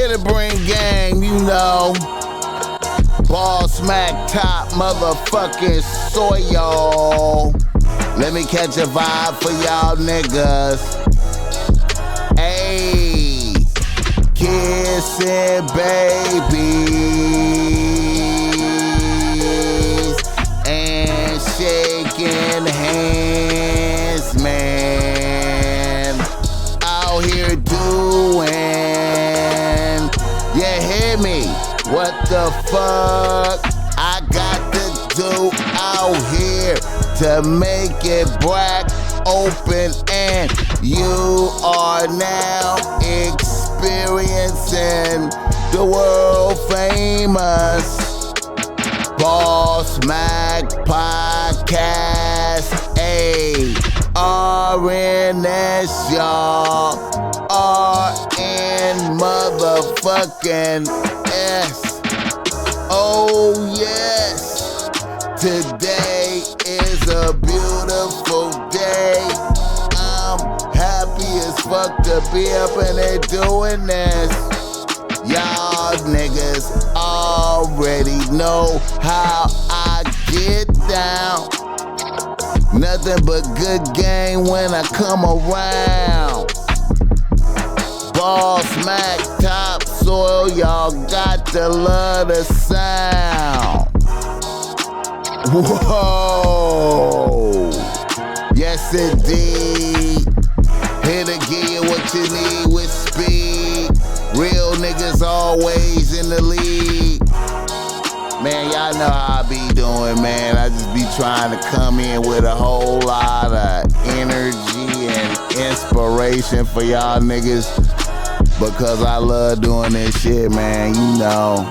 Here to bring gang, you know. Bossmack top motherfucking soil. Let me catch a vibe for y'all niggas. Ayy, kissing babies and shaking hands, man. Out here doing, you hear me? What the fuck I got to do out here to make it black open, and you are now experiencing the world famous Bossmack podcast. RNS, y'all. RN motherfucking S. Oh yes, today is a beautiful day. I'm happy as fuck to be up in there doing this. Y'all niggas already know how I get down. Nothing but good game when I come around. Bossmack topsoil, y'all got to love the sound. Whoa, yes indeed. Here to give you what you need with speed. Real niggas always in the lead. Man, y'all know how I be doing, man. I just be trying to come in with a whole lot of energy and inspiration for y'all niggas, because I love doing this shit, man. You know,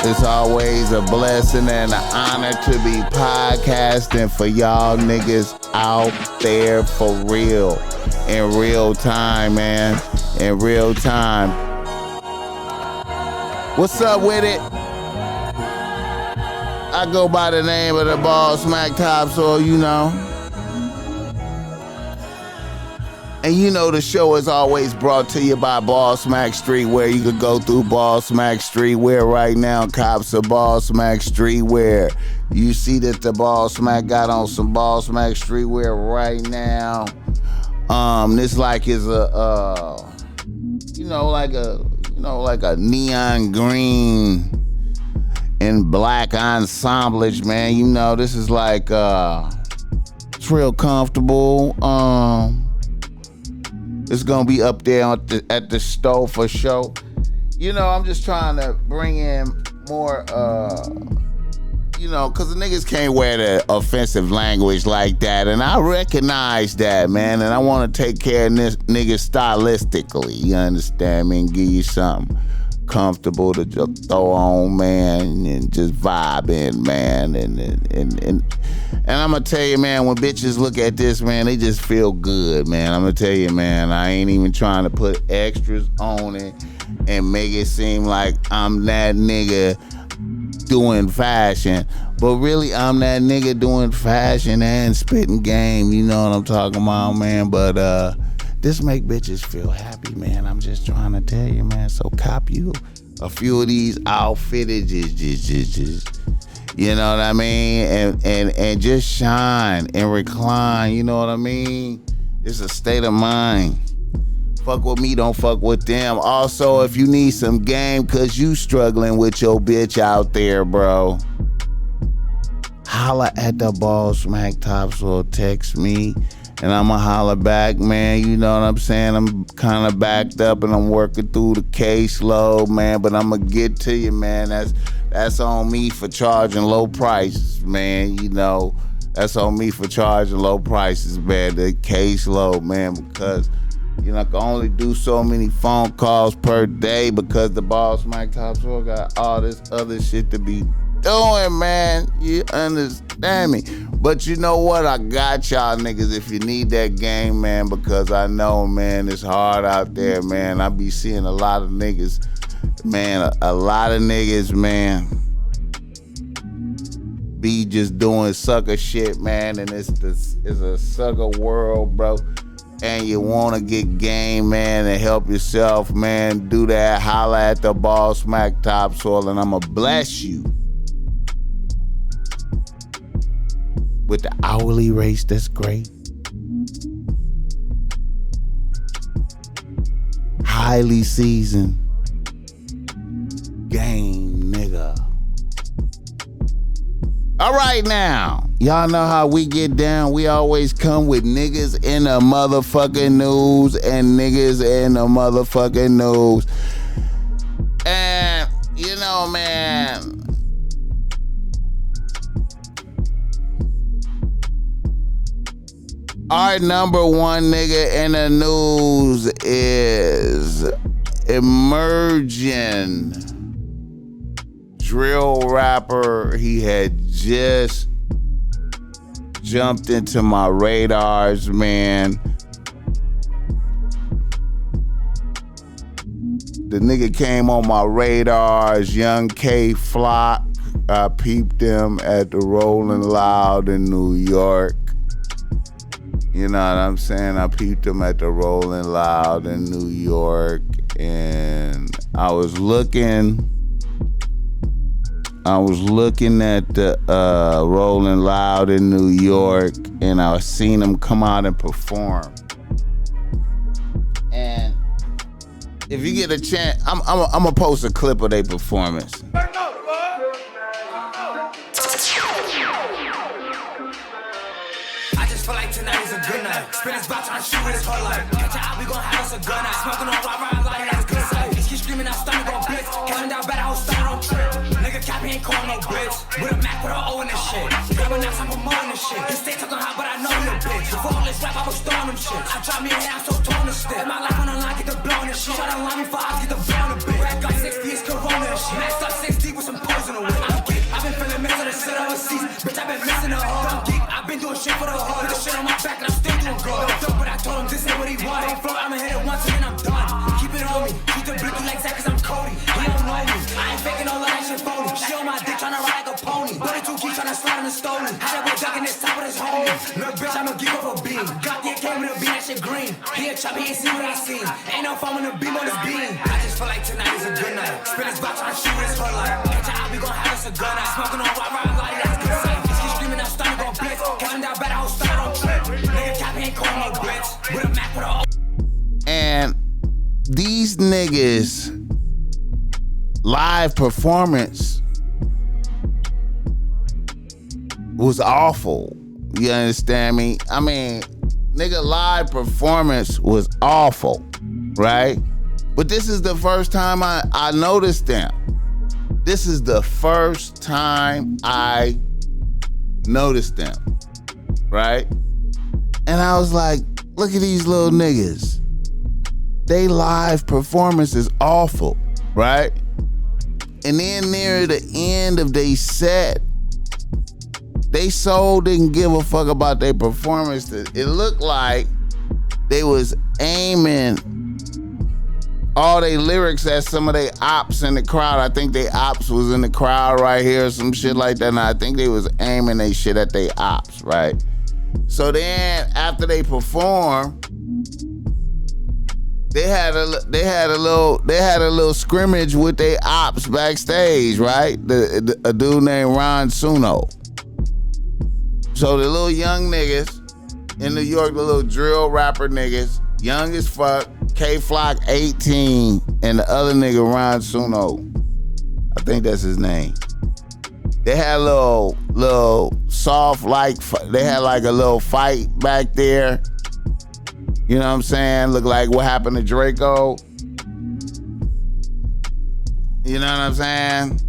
it's always a blessing and an honor to be podcasting for y'all niggas out there for real, in real time, man, in real time. What's up with it? I go by the name of the Bossmack topsoil, you know. And you know the show is always brought to you by Bossmack Streetwear. You can go through Bossmack Streetwear right now. Cops of Bossmack Streetwear. You see that the Bossmack got on some Bossmack Streetwear right now. This like is a like a neon green and black ensemblage, man. You know, this is like it's real comfortable. It's gonna be up there at the store for sure. You know, I'm just trying to bring in more, cause the niggas can't wear the offensive language like that. And I recognize that, man. And I wanna take care of this niggas stylistically, you understand me? And give you something comfortable to just throw on, man, and just vibe in, man. And I'm gonna tell you, man, when bitches look at this, man, they just feel good, man. I'm gonna tell you, man, I ain't even trying to put extras on it and make it seem like I'm that nigga doing fashion. But really, I'm that nigga doing fashion and spitting game, you know what I'm talking about, man. But this make bitches feel happy, man. I'm just trying to tell you, man. So cop you a few of these outfittages, you know what I mean? And just shine and recline, you know what I mean? It's a state of mind. Fuck with me, don't fuck with them. Also, if you need some game cause you struggling with your bitch out there, bro, holla at the Bossmack topsoil, text me. And I'ma holler back, man. You know what I'm saying? I'm kind of backed up and I'm working through the caseload, man. But I'ma get to you, man. That's on me for charging low prices, man. You know, that's on me for charging low prices, man. The caseload, man, because you know I can only do so many phone calls per day because the Bossmack topsoil got all this other shit to be doing, man. You understand me? But you know what? I got y'all niggas if you need that game, man, because I know, man, it's hard out there, man. I be seeing a lot of niggas, man, a lot of niggas, man, be just doing sucker shit, man, and it's a sucker world, bro. and you want to get game, man, and help yourself, man, do that. Holla at the Bossmack Topsoil, and I'm going to bless you with the hourly rates that's great. Highly seasoned game, nigga. All right now, y'all know how we get down. We always come with niggas in the motherfucking news and niggas in the motherfucking news. And, you know, man, our number one nigga in the news is emerging drill rapper. He had just jumped into my radars, man. The nigga came on my radars, Young K Flock. I peeped him at the Rolling Loud in New York. You know what I'm saying? I peeped him at the Rolling Loud in New York, and I was looking at the Rolling Loud in New York, and I seen him come out and perform. And if you get a chance, I'm gonna post a clip of their performance. Feel like tonight is a good night. Spin his box trying to shoot with his whole life. Catch a eye, we gon' have us a gun night. Smoking on rock, ride, like that's good sight. Bitch keep screaming, our stomach gon' blitz. Counting down bad, I whole started on trip. Nigga cap, he ain't calling no bitch. With a Mac, with an O in this shit. Grabbing out, I'm promoting this shit. He stay talking hot, but I know he a bitch. Before all this rap, I was throwing them shit. I drop me a hit, I'm so torn to stick. My life on the line, get the blowing this shit. Try to line me for eyes, get the blown a bitch. Rack up 60, it's Corona and shit. Maxed up 60 with some poison away. I'm geek, I've been feeling missing the shit overseas. Bitch, I've been missing the hoe. I'm geek, I've been doing shit for the hoe. With the shit on my back, and I'm still doing good. No dope, but I told him this ain't what he want. Don't float, I'ma hit it once and then I'm done. Keep it on me, keep the blicky like Zach, cause I'm Cody. He don't know me, I ain't faking all of that shit phony. She on my dick tryna ride like a pony. But it too keep tryna slide on the stony. Had that boy ducking this top with his homie. Look, bitch, I'ma geek off a beam. Got the AK with a beam, that shit green. He a chop, he ain't seen what I seen. Ain't no fun when the beam on his beam. I just feel like tonight is a good night. Spin his box tryna shoot with his whole life. Catch a eye, we gon' have us a gun night. Smoking on rock, ride, like that's good sight. Bitch keep screaming, our stomach gon' blitz. Counting down bad, I whole started on trip. Nigga cap, he ain't calling no bitch. With a Mac, with a O. And these niggas live performance was awful. You understand me? I mean, nigga, live performance was awful, right? But this is the first time I noticed them. This is the first time I noticed them, right? And I was like, look at these little niggas. They live performance is awful, right? And then near the end of their set, they so didn't give a fuck about their performance that it looked like they was aiming all they lyrics at some of they ops in the crowd. I think they ops was in the crowd right here or some shit like that. And I think they was aiming they shit at they ops, right? So then after they performed, they had a little scrimmage with they ops backstage, right? A dude named Ron Suno. So the little young niggas in New York, the little drill rapper niggas, young as fuck, K Flock 18, and the other nigga Ron Suno, I think that's his name. They had a little soft they had like a little fight back there. You know what I'm saying? Look like what happened to Draco. You know what I'm saying?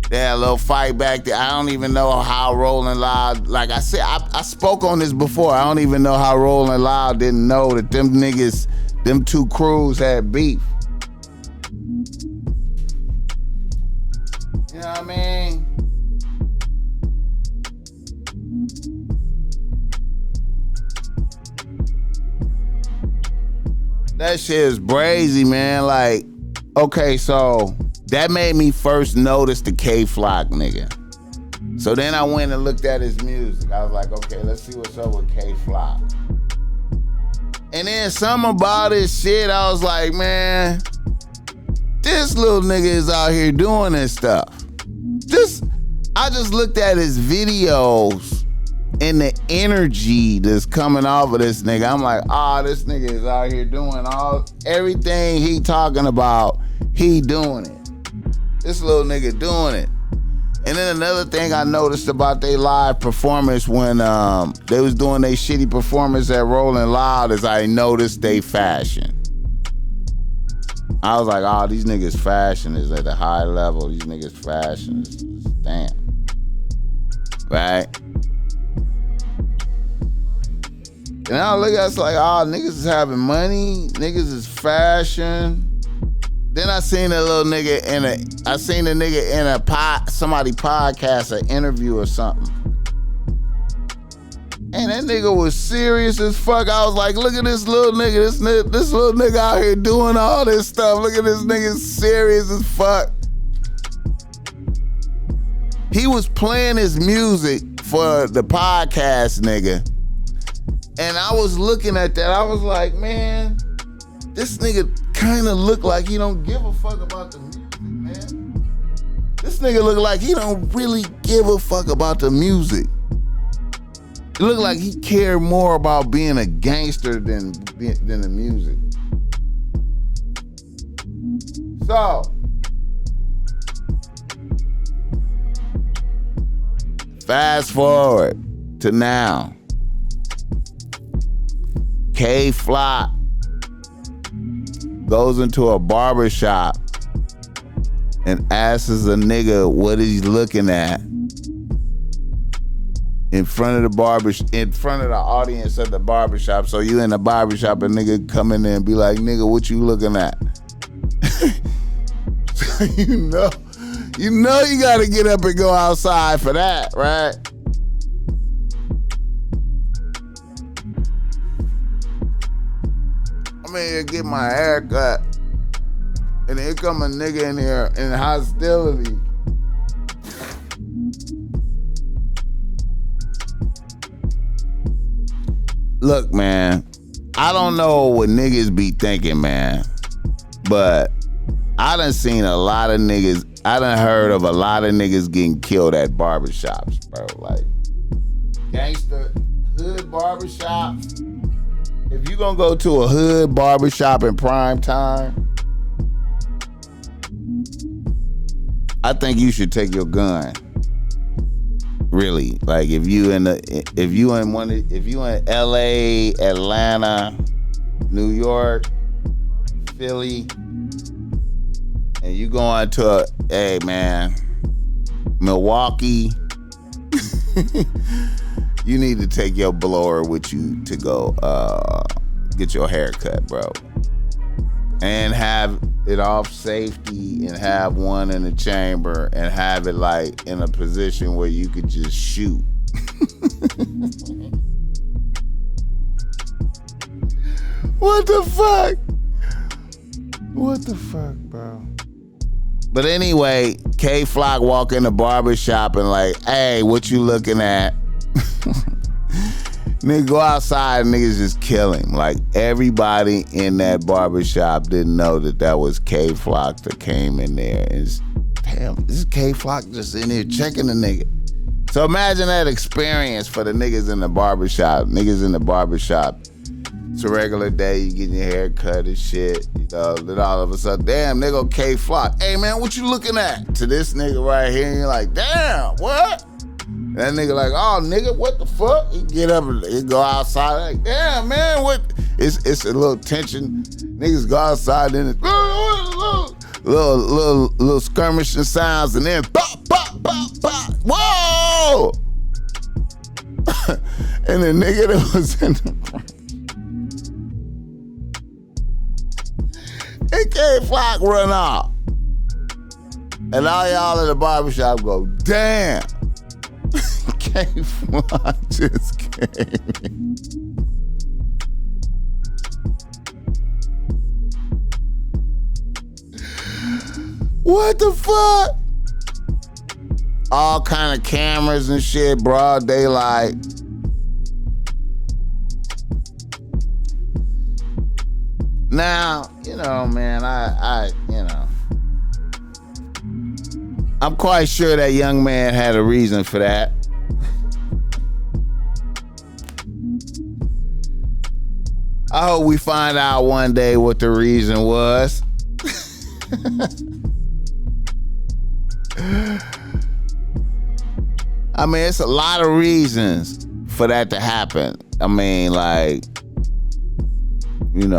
They had a little fight back there. I don't even know how Rolling Loud, like I said, I spoke on this before. I don't even know how Rolling Loud didn't know that them niggas, them two crews had beef. You know what I mean? That shit is brazy, man. Like, okay, so that made me first notice the K Flock nigga. So then I went and looked at his music. I was like, okay, let's see what's up with K Flock. And then something about this shit, I was like, man, this little nigga is out here doing this stuff. I just looked at his videos and the energy that's coming off of this nigga. I'm like, this nigga is out here doing everything he talking about, he doing it. This little nigga doing it. And then another thing I noticed about their live performance when they was doing their shitty performance at Rolling Loud is I noticed they fashion. I was like, these niggas fashion is at a high level. These niggas fashion is damn. Right? And I look at it like, niggas is having money. Niggas is fashion. Then I seen a little nigga in a somebody podcast, an interview or something. And that nigga was serious as fuck. I was like, look at this little nigga. This little nigga out here doing all this stuff. Look at this nigga serious as fuck. He was playing his music for the podcast nigga. And I was looking at that. I was like, man, this nigga kind of look like he don't give a fuck about the music, man. This nigga look like he don't really give a fuck about the music. It look like he cared more about being a gangster than the music. So, fast forward to now. K-Flock goes into a barbershop and asks a nigga what he's looking at in front of the audience at the barbershop. So you in the barbershop, a nigga come in there and be like, nigga, what you looking at? So you know you gotta get up and go outside for that, right? I'm in here get my hair cut, and here come a nigga in here in hostility. Look, man, I don't know what niggas be thinking, man, but I done seen a lot of niggas, I done heard of a lot of niggas getting killed at barbershops, bro. Like, gangster, hood barbershops. If you gonna go to a hood barbershop in prime time, I think you should take your gun. Really, like if you in LA, Atlanta, New York, Philly, and you going to Milwaukee, you need to take your blower with you to go get your hair cut, bro. And have it off safety and have one in the chamber and have it like in a position where you could just shoot. What the fuck? What the fuck, bro? But anyway, K-Flock walk in the barbershop and like, hey, what you looking at? Nigga go outside and niggas just kill him. Like everybody in that barbershop didn't know that was K-Flock that came in there. And damn, this is K-Flock just in here checking the nigga. So imagine that experience for the niggas in the barbershop. Niggas in the barbershop. It's a regular day, you getting your hair cut and shit. You know, then all of a sudden, damn, nigga K-Flock. Hey man, what you looking at? To this nigga right here, and you're like, damn, what? That nigga like, oh nigga, what the fuck? He get up and he go outside like, damn man, what? It's a little tension. Niggas go outside and it's little skirmishing sounds and then pop, pop, pop, pop. Whoa! And the nigga that was in the front, it K-Flock run off. And all y'all in the barbershop go, damn. K-Flock just came. What the fuck? All kind of cameras and shit, broad daylight. Now, man, I'm quite sure that young man had a reason for that. I hope we find out one day what the reason was. I mean, it's a lot of reasons for that to happen. I mean, like, when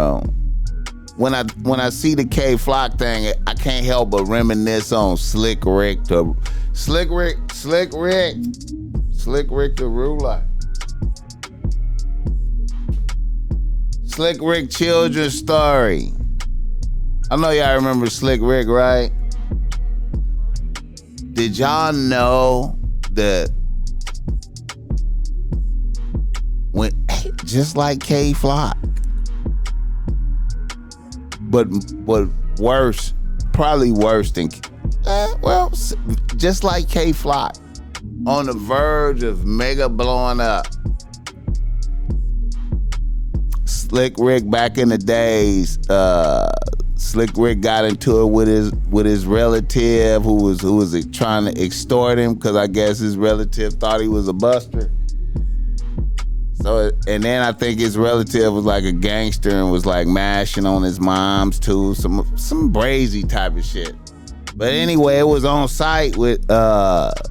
I see the K Flock thing, I can't help but reminisce on Slick Rick the Ruler. Slick Rick children's story. I know y'all remember Slick Rick, right? Did y'all know that just like K Flock, but worse, probably worse than, just like K Flock, on the verge of mega blowing up. Slick Rick back in the days, Slick Rick got into it with his relative who was trying to extort him because I guess his relative thought he was a buster. So, and then I think his relative was like a gangster and was like mashing on his moms too, some brazy type of shit. But anyway, it was on site with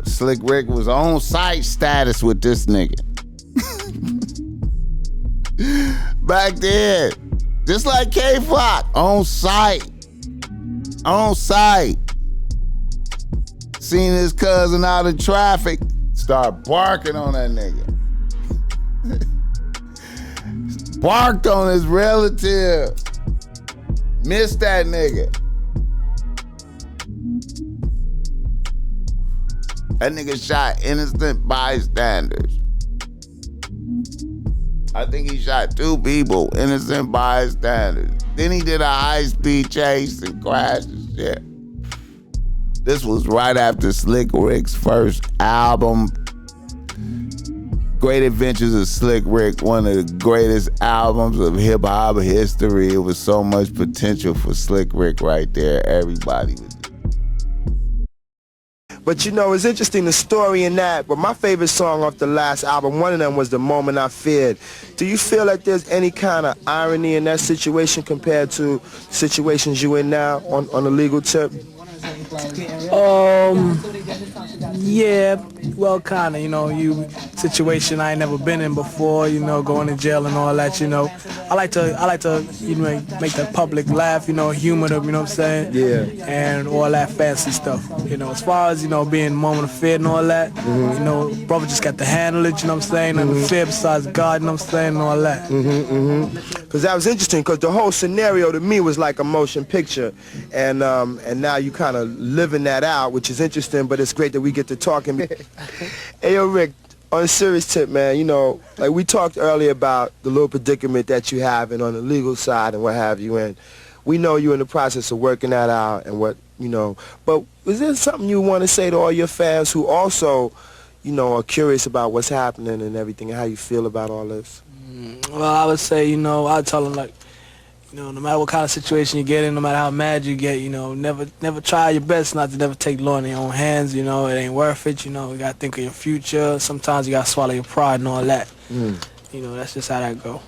Slick Rick was on site status with this nigga. Back then, just like K Flock, on site. Seen his cousin out in traffic, start barking on that nigga. Barked on his relative. Missed that nigga. That nigga shot innocent bystanders. I think he shot 2 people, innocent bystanders. Then he did a high-speed chase and crashed and shit. This was right after Slick Rick's first album, Great Adventures of Slick Rick, one of the greatest albums of hip-hop history. It was so much potential for Slick Rick right there. Everybody was. But it's interesting, the story in that. But my favorite song off the last album, one of them was The Moment I Feared. Do you feel like there's any kind of irony in that situation compared to situations you in now on the legal tip? Yeah, well, kind of, you situation I ain't never been in before, going to jail and all that, I like to, make the public laugh, humor them, you know what I'm saying? Yeah. And all that fancy stuff, as far as, being moment of fear and all that, brother just got to handle it, you know what I'm saying? And the fear besides God, you know what I'm saying, and all that. Because that was interesting, because the whole scenario to me was like a motion picture, and now you kind of living that out, which is interesting, but it's great that we get to talking. Hey, yo, Rick, on a serious tip, man, like we talked earlier about the little predicament that you have and on the legal side and what have you, and we know you're in the process of working that out and what, but is there something you want to say to all your fans who also, are curious about what's happening and everything and how you feel about all this? Well, I would say, I'd tell them, like, no matter what kind of situation you get in, no matter how mad you get, never try your best not to never take law in your own hands, it ain't worth it, you gotta think of your future. Sometimes you gotta swallow your pride and all that. That's just how that go.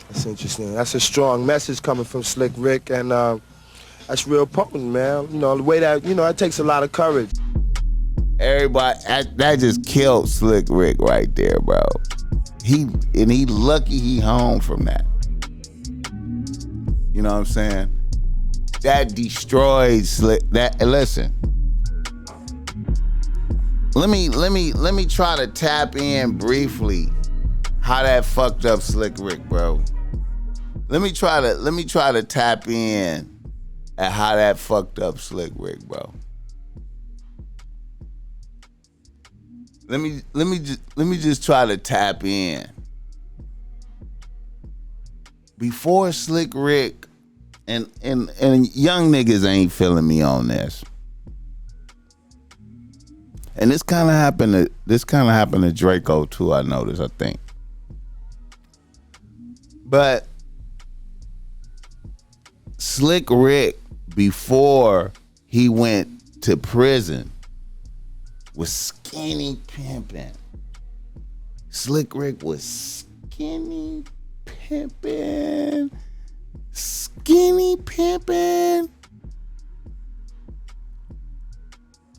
That's interesting. That's a strong message coming from Slick Rick, and that's real potent, man. The way that, it takes a lot of courage. Everybody, that just killed Slick Rick right there, bro. He lucky he home from that. You know what I'm saying? That destroyed Slick. Listen. Let me try to tap in briefly how that fucked up Slick Rick, bro. Let me try to tap in at how that fucked up Slick Rick, bro. Let me just try to tap in. Before Slick Rick, and young niggas ain't feeling me on this. And this kind of happened to Draco too, I noticed, I think. But Slick Rick, before he went to prison, was skinny pimping. Slick Rick was skinny pimping. Skinny pimping.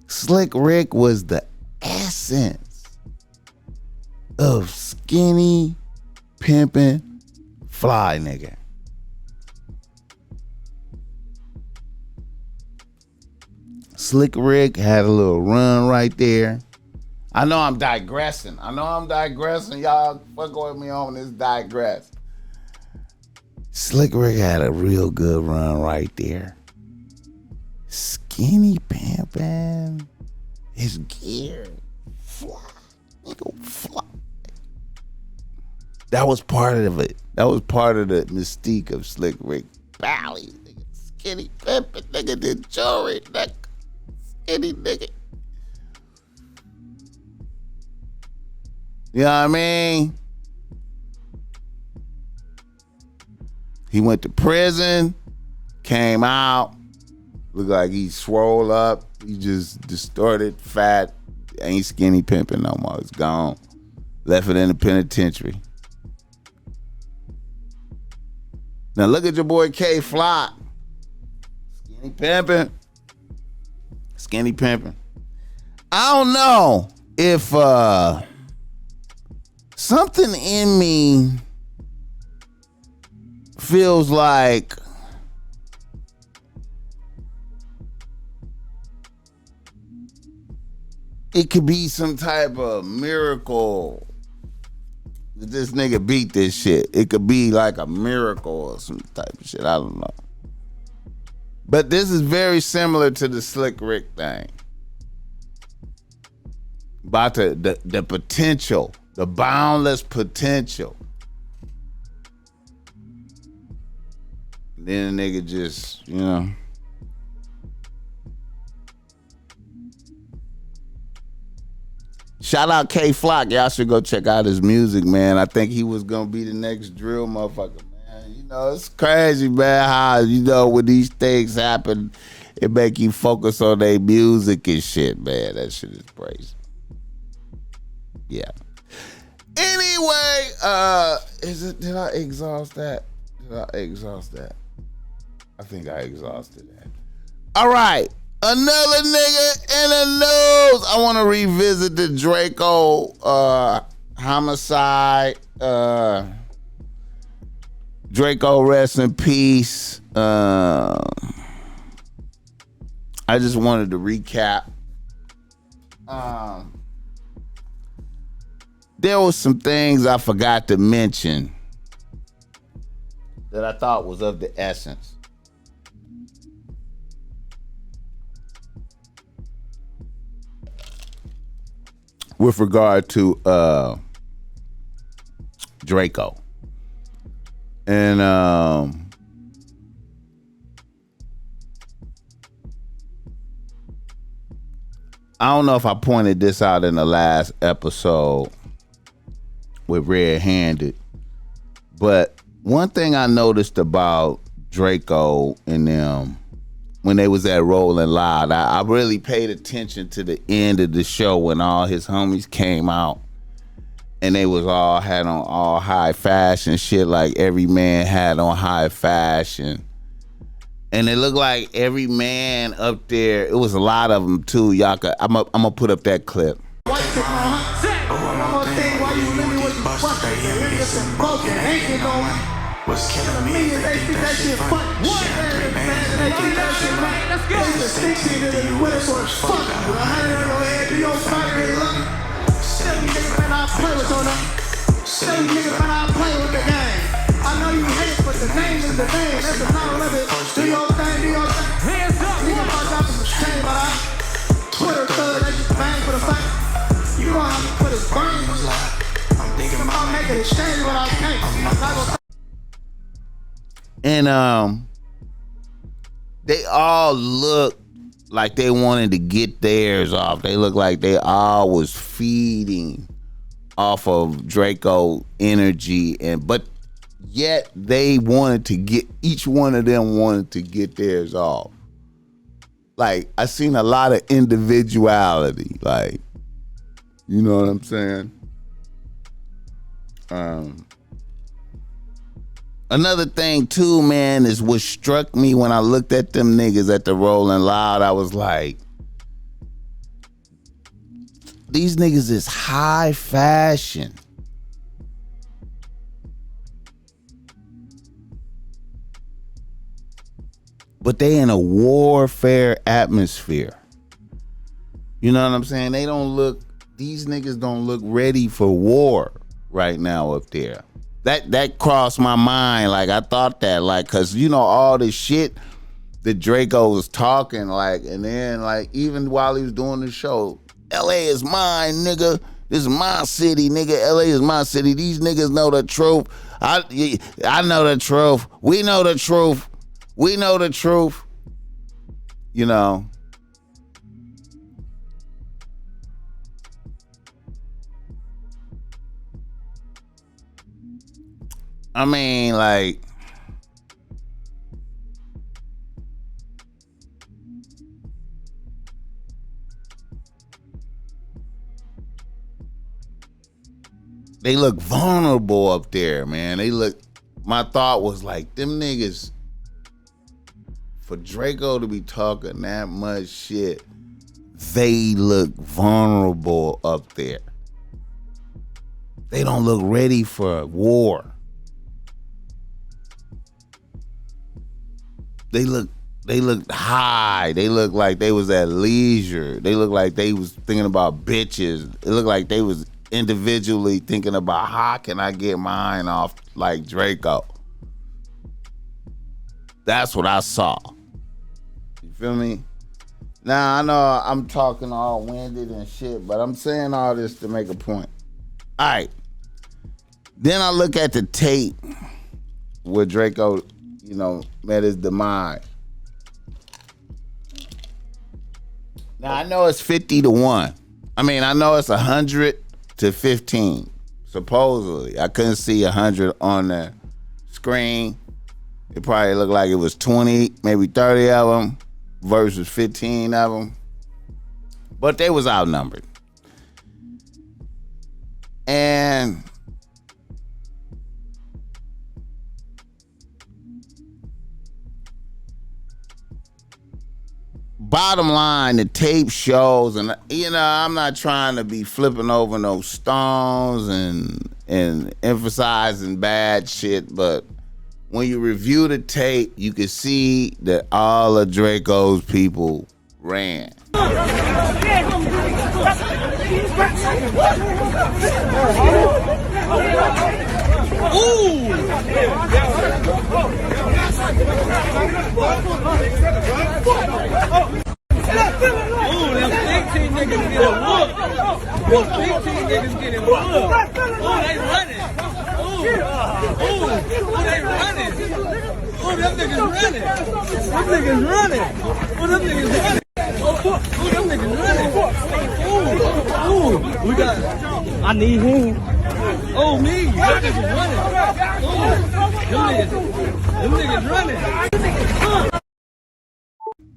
Slick Rick was the essence of skinny pimping fly nigga. Slick Rick had a little run right there. I know I'm digressing. Y'all fuck with me on this digress. Slick Rick had a real good run right there. Skinny pimpin'. His gear. Fly. Nigga fly. That was part of it. That was part of the mystique of Slick Rick. Bally. Nigga. Skinny pimpin'. Nigga did jewelry. Nigga. Skinny nigga. You know what I mean? He went to prison, came out, looked like he swole up. He just distorted, fat, ain't skinny pimping no more. It's gone. Left it in the penitentiary. Now look at your boy K Flock. Skinny pimping. Skinny pimping. I don't know if something in me feels like it could be some type of miracle that this nigga beat this shit. It could be like a miracle or some type of shit. I don't know. But this is very similar to the Slick Rick thing. About the potential, the boundless potential. Then a nigga just, you know. Shout out K Flock. Y'all should go check out his music, man. I think he was gonna be the next drill motherfucker, man. You know, it's crazy, man, how, you know, when these things happen, it make you focus on their music and shit, man. That shit is crazy. Yeah. Anyway, did I exhaust that? I think I exhausted that. All right. Another nigga in the news. I want to revisit the Draco homicide. Draco, rest in peace. I just wanted to recap. There was some things I forgot to mention that I thought was of the essence. With regard to Draco. And I don't know if I pointed this out in the last episode with Red Handed, but one thing I noticed about Draco and them when they was at Rolling Loud, I really paid attention to the end of the show when all his homies came out and they was all had on all high fashion shit, like every man had on high fashion. And it looked like every man up there, it was a lot of them too. Y'all could, I'm gonna put up that clip. What's killing me? They think that shit fun. What? They think that shit right. Let's go. It's the 16 that you with us or fuck. 100 on your head, do your fire and look. Still you niggas better not play with on them. Still you niggas better not play with the game. I know you hate, but the name is the name. That's the title of it. Do your thing, do your thing. Hands up. You can watch out for some shame, but I Twitter thug, they just bang for the fact. You gonna have to put his brains like. I'm thinking about making a exchange, but I can't. I'm not gonna. And they all look like they wanted to get theirs off. They look like they all was feeding off of Draco energy, but Yet they wanted to get, each one of them wanted to get theirs off. Like, I seen a lot of individuality. Like, you know what I'm saying? Another thing too, man, is what struck me when I looked at them niggas at the Rolling Loud. I was like, these niggas is high fashion. But they in a warfare atmosphere. You know what I'm saying? These niggas don't look ready for war right now up there. That crossed my mind. Like, I thought that, like, cause you know, all this shit that Draco was talking, like, and then like, even while he was doing the show, LA is mine, nigga. This is my city, nigga. LA is my city. These niggas know the truth. I know the truth. We know the truth. We know the truth. You know. I mean, like, they look vulnerable up there, man. My thought was like, them niggas, for Draco to be talking that much shit, they look vulnerable up there. They don't look ready for war. They look high. They look like they was at leisure. They look like they was thinking about bitches. It looked like they was individually thinking about how can I get mine off like Draco. That's what I saw. You feel me? Now, I know I'm talking all winded and shit, but I'm saying all this to make a point. All right. Then I look at the tape where Draco, you know, met his demise. Now, I know it's 50-1. I mean, I know it's 100-15, supposedly. I couldn't see 100 on the screen. It probably looked like it was 20, maybe 30 of them versus 15 of them. But they was outnumbered. And bottom line, the tape shows, and you know, I'm not trying to be flipping over no stones and emphasizing bad shit, but when you review the tape, you can see that all of Draco's people ran. Them 15 niggas getting whooped. Them 15 niggas getting whooped. Oh, they running. They running. Oh, them niggas running. Them niggas running. Oh, them niggas running. Oh, them niggas running. Oh, we got. I need him. Oh, me. Them niggas running. Them niggas running.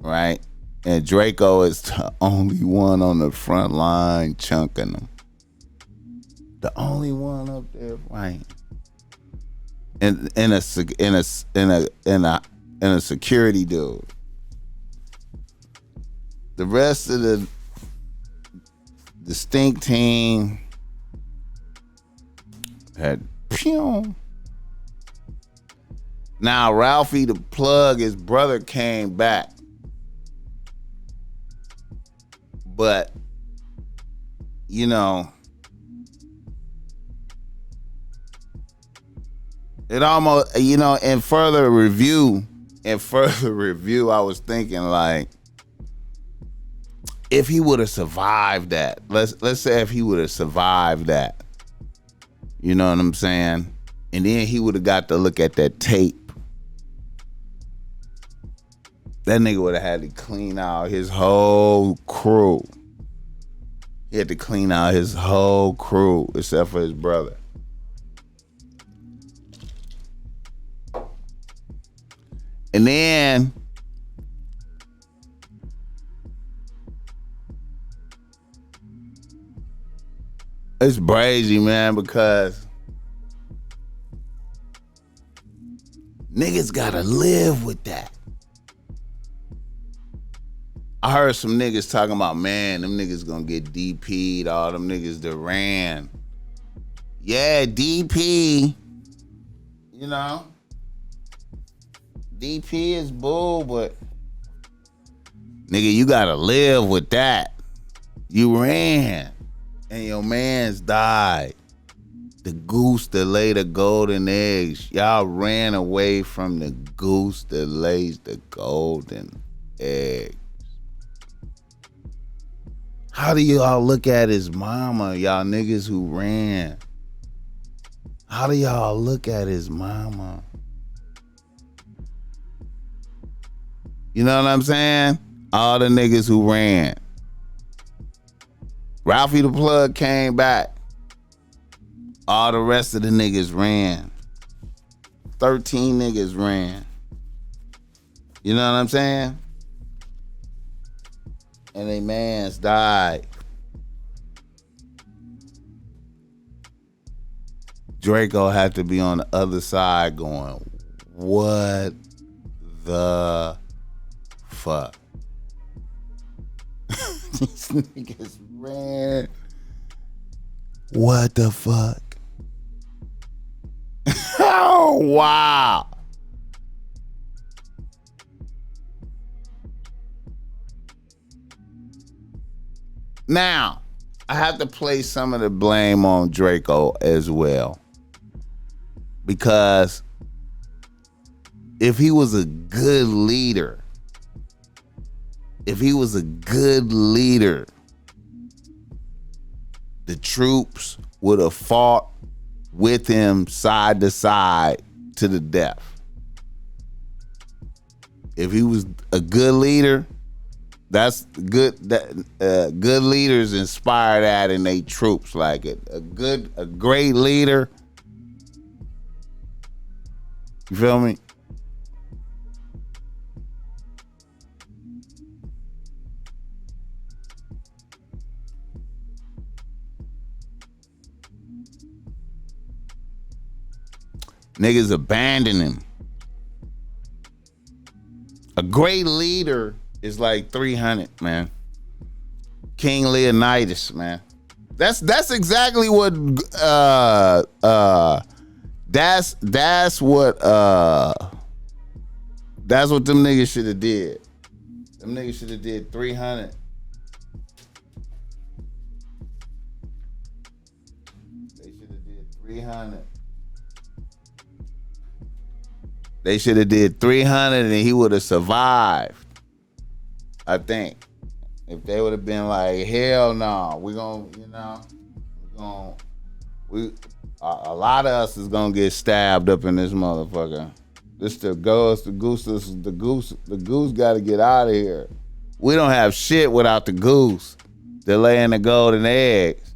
Right? And Draco is the only one on the front line chunking them. The only one up there fighting. And a security dude. The rest of the distinct team had pew. Now Ralphie the Plug, his brother, came back. But, you know, it almost, you know, in further review, I was thinking, like, if he would have survived that, let's say if he would have survived that, you know what I'm saying? And then he would have got to look at that tape. That nigga would have had to clean out his whole crew. He had to clean out his whole crew except for his brother. And then it's crazy, man, because niggas gotta live with that. I heard some niggas talking about, man, them niggas gonna get DP'd, all them niggas that ran. Yeah, DP, you know. DP is bull, but nigga, you gotta live with that. You ran and your mans died. The goose that laid the golden eggs. Y'all ran away from the goose that lays the golden eggs. How do y'all look at his mama, y'all niggas who ran? How do y'all look at his mama? You know what I'm saying? All the niggas who ran. Ralphie the Plug came back. All the rest of the niggas ran. 13 niggas ran. You know what I'm saying? And they mans died. Draco had to be on the other side going, what the fuck? These niggas ran. What the fuck? Oh, wow. Now, I have to place some of the blame on Draco as well. Because if he was a good leader, the troops would have fought with him side to side to the death. If he was a good leader, that's good. Good leaders inspire that in their troops. Like a great leader. You feel me? Niggas abandon him. A great leader is like 300, man. King Leonidas, man. That's exactly what that's what them niggas should have did. Them niggas should have did 300. They should have did 300. They should have did 300 and he would have survived. I think. If they would have been like, hell no, a lot of us is gonna get stabbed up in this motherfucker. The goose gotta get out of here. We don't have shit without the goose. They're laying the golden eggs.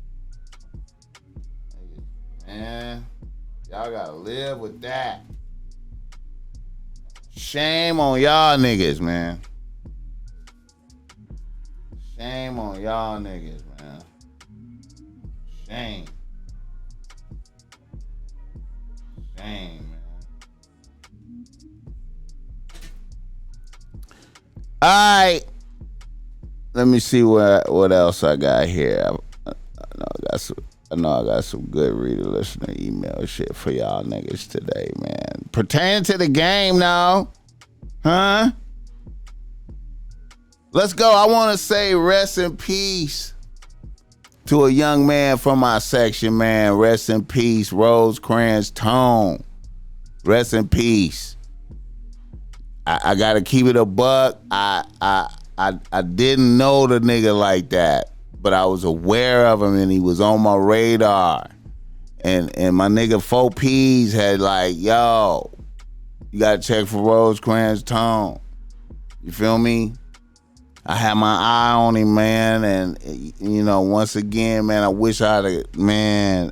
Man, y'all gotta live with that. Shame on y'all niggas, man. Shame on y'all niggas, man. Shame. Shame, man. All right. Let me see what else I got here. I know I got some good reader listener email shit for y'all niggas today, man. Pertaining to the game now. Huh? Let's go. I want to say rest in peace to a young man from my section, man. Rest in peace, Rosecrans Tone. Rest in peace. I gotta keep it a buck. I didn't know the nigga like that, but I was aware of him and he was on my radar. And my nigga 4Ps had like, yo, you gotta check for Rosecrans Tone. You feel me? I had my eye on him, man, and you know, once again, man, I wish I'd have,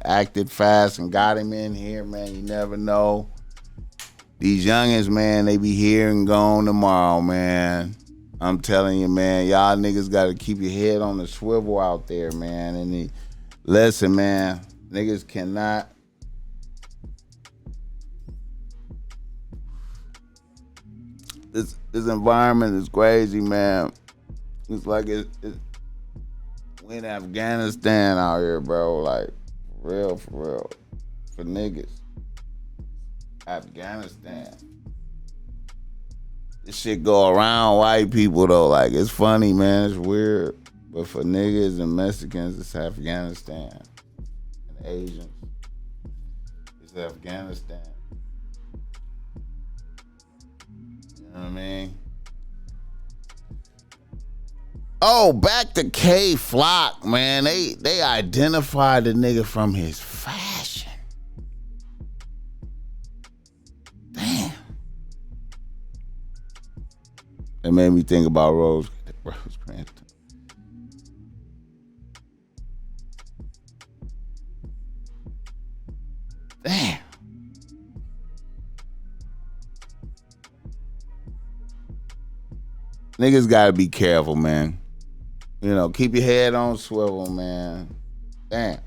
acted fast and got him in here, man. You never know. These youngins, man, they be here and gone tomorrow, man. I'm telling you, man, y'all niggas gotta keep your head on the swivel out there, man. And listen, man, niggas cannot. This environment is crazy, man. It's like we in Afghanistan out here, bro. Like, for real. For niggas. Afghanistan. This shit go around white people, though. Like, it's funny, man. It's weird. But for niggas and Mexicans, it's Afghanistan. And Asians, it's Afghanistan. You know what I mean? Oh, back to K Flock, man. They identified the nigga from his fashion. Damn. It made me think about Rose Cranston. Damn. Niggas gotta be careful, man. You know, keep your head on swivel, man. Damn.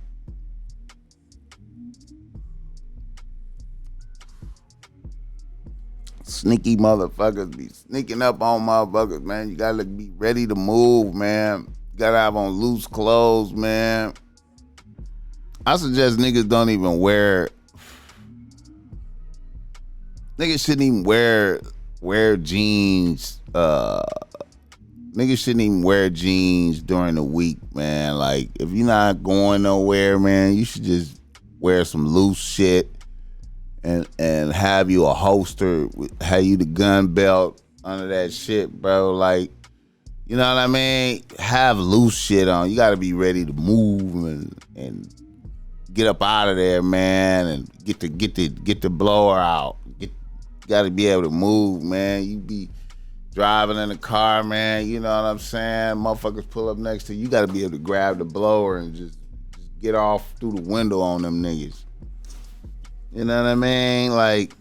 Sneaky motherfuckers be sneaking up on motherfuckers, man. You gotta be ready to move, man. You gotta have on loose clothes, man. I suggest niggas don't even wear. Niggas shouldn't even wear jeans. Niggas shouldn't even wear jeans during the week, man. Like, if you're not going nowhere, man, you should just wear some loose shit and have you a holster, have you the gun belt under that shit, bro. Like, you know what I mean? Have loose shit on. You gotta be ready to move and get up out of there, man, and get the blower out. You gotta be able to move, man. You be driving in the car, man, you know what I'm saying? Motherfuckers pull up next to you. You gotta be able to grab the blower and just get off through the window on them niggas. You know what I mean? Like,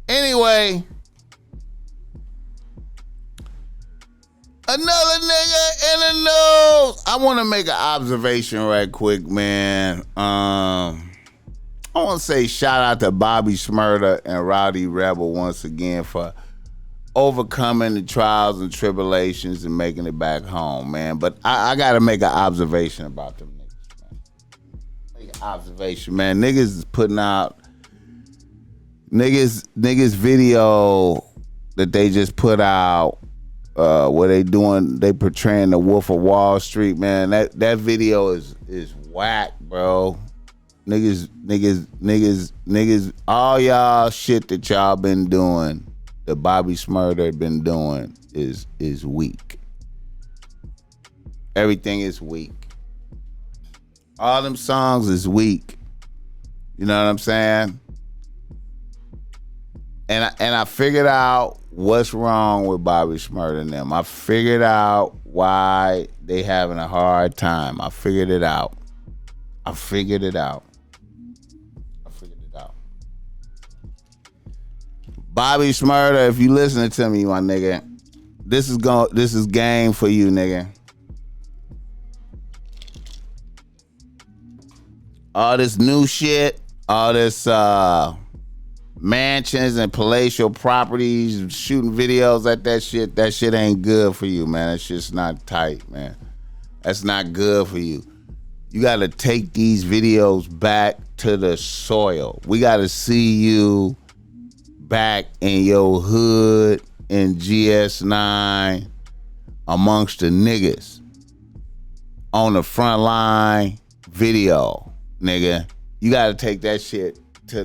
anyway, another nigga in the news. I want to make an observation right quick, man. I want to say shout out to Bobby Shmurda and Rowdy Rebel once again for overcoming the trials and tribulations and making it back home, man. But I got to make an observation about them niggas, man. Make an observation, man. Niggas is putting out niggas video that they just put out where they portraying the Wolf of Wall Street, man. That video is whack, bro. Niggas, all y'all shit that y'all been doing, that Bobby Shmurda been doing is weak. Everything is weak. All them songs is weak. You know what I'm saying? And I figured out what's wrong with Bobby Shmurda and them. I figured out why they having a hard time. I figured it out. Bobby Shmurda, if you listening to me, my nigga, this is game for you, nigga. All this new shit, all this mansions and palatial properties, shooting videos at that shit ain't good for you, man. That shit's not tight, man. That's not good for you. You gotta take these videos back to the soil. We gotta see you back in your hood in GS9 amongst the niggas on the front line video, nigga. You gotta take that shit to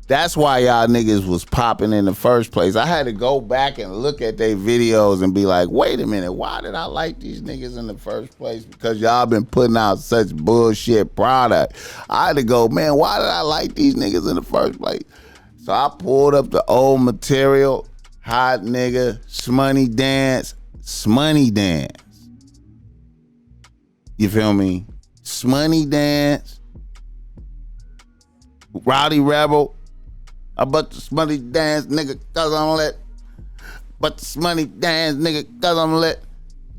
that's why y'all niggas was popping in the first place. I had to go back and look at their videos and be like, wait a minute, why did I like these niggas in the first place? Because y'all been putting out such bullshit product. I had to go, man, why did I like these niggas in the first place? So I pulled up the old material, Hot Nigga, Smoney Dance. You feel me? Smoney Dance, Rowdy Rebel, I but the money dance, nigga, cause I'm lit. But the money dance, nigga, cause I'm lit.